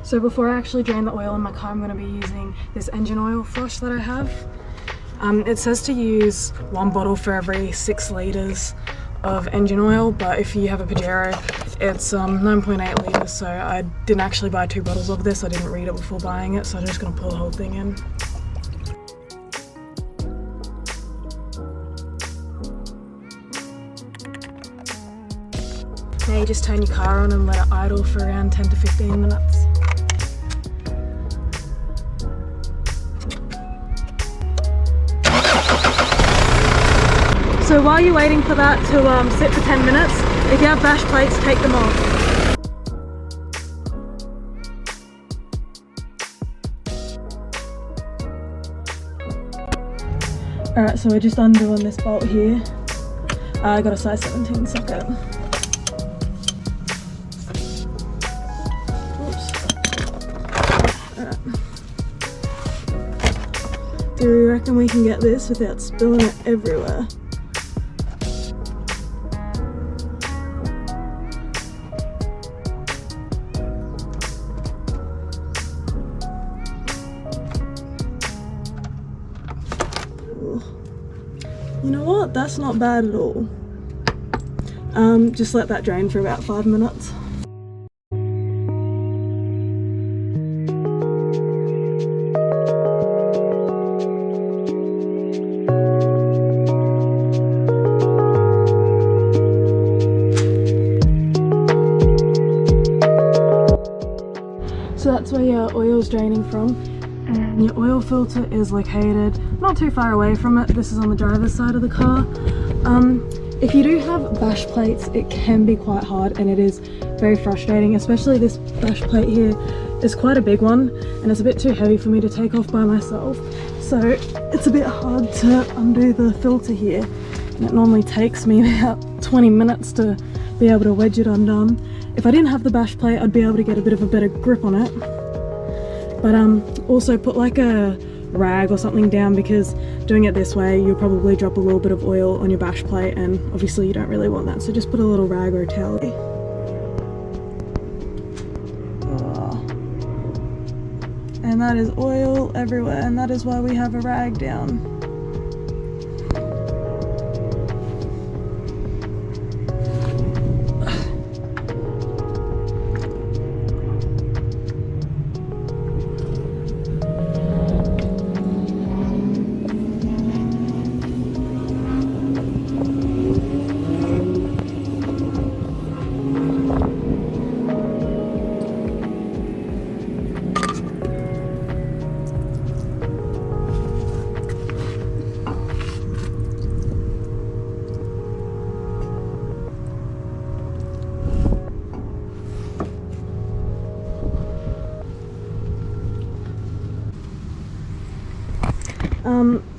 So before I actually drain the oil in my car, I'm going to be using this engine oil flush that I have. It says to use 1 bottle for every 6 litres of engine oil, but if you have a Pajero, it's 9.8 litres, so I didn't actually buy 2 bottles of this. I didn't read it before buying it, so I'm just going to pour the whole thing in. Now you just turn your car on and let it idle for around 10 to 15 minutes. So while you're waiting for that to sit for 10 minutes, if you have bash plates, take them off. Alright, so we're just undoing this bolt here. I got a size 17 socket. Oops. Alright. Do you reckon we can get this without spilling it everywhere? You know what? That's not bad at all. Just let that drain for about 5 minutes. So that's where your oil's draining from. And your oil filter is located not too far away from it. This is on the driver's side of the car. If you do have bash plates, it can be quite hard and it is very frustrating, especially this bash plate here is quite a big one and it's a bit too heavy for me to take off by myself. So it's a bit hard to undo the filter here, and it normally takes me about 20 minutes to be able to wedge it undone. If I didn't have the bash plate, I'd be able to get a bit of a better grip on it. But also put like a rag or something down, because doing it this way you'll probably drop a little bit of oil on your bash plate and obviously you don't really want that, so just put a little rag or a towel. And that is oil everywhere, and that is why we have a rag down.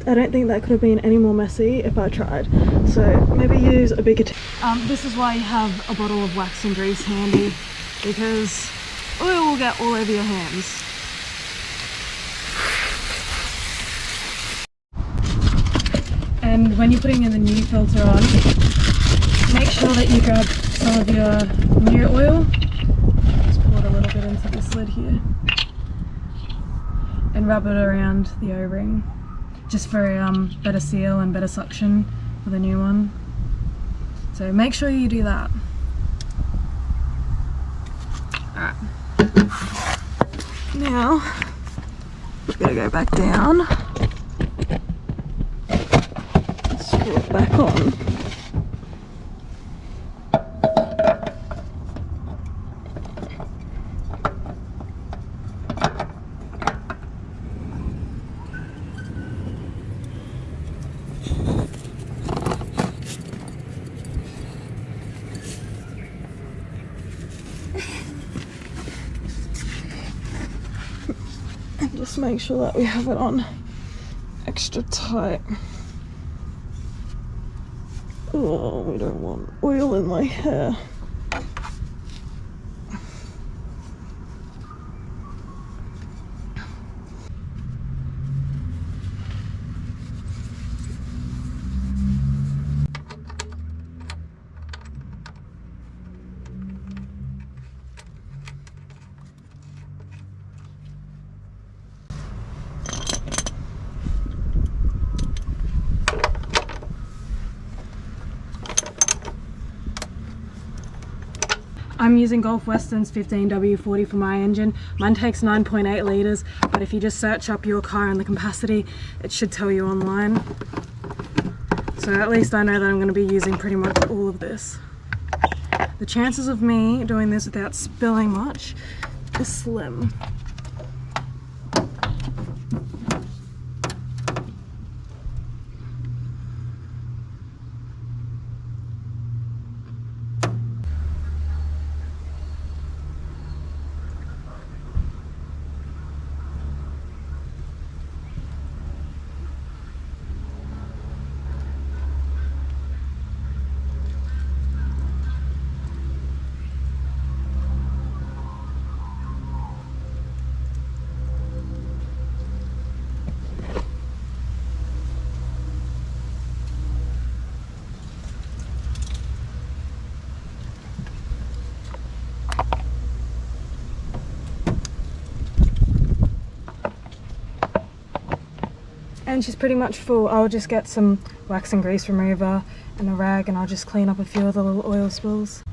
I don't think that could have been any more messy if I tried, so maybe use a bigger this is why you have a bottle of wax and grease handy, because oil will get all over your hands. And when you're putting in the new filter on, make sure that you grab some of your new oil, just pour it a little bit into this lid here, and rub it around the O-ring, just for better seal and better suction for the new one. So make sure you do that. Alright. Now, we're gonna go back down. Screw it back on. And just make sure that we have it on extra tight. Oh, we don't want oil in my hair. I'm using Gulf Western's 15W40 for my engine. Mine takes 9.8 litres, but if you just search up your car and the capacity, it should tell you online. So at least I know that I'm going to be using pretty much all of this. The chances of me doing this without spilling much is slim. And she's pretty much full. I'll just get some wax and grease remover and a rag and I'll just clean up a few of the little oil spills.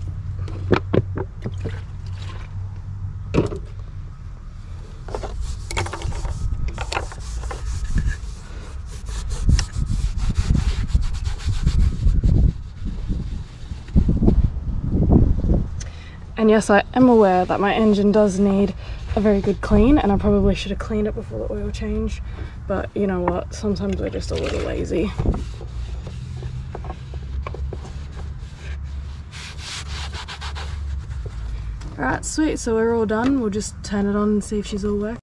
And yes, I am aware that my engine does need a very good clean, and I probably should have cleaned it before the oil change, but you know what, sometimes we're just a little lazy. Alright, sweet, so we're all done. We'll just turn it on and see if she's all working.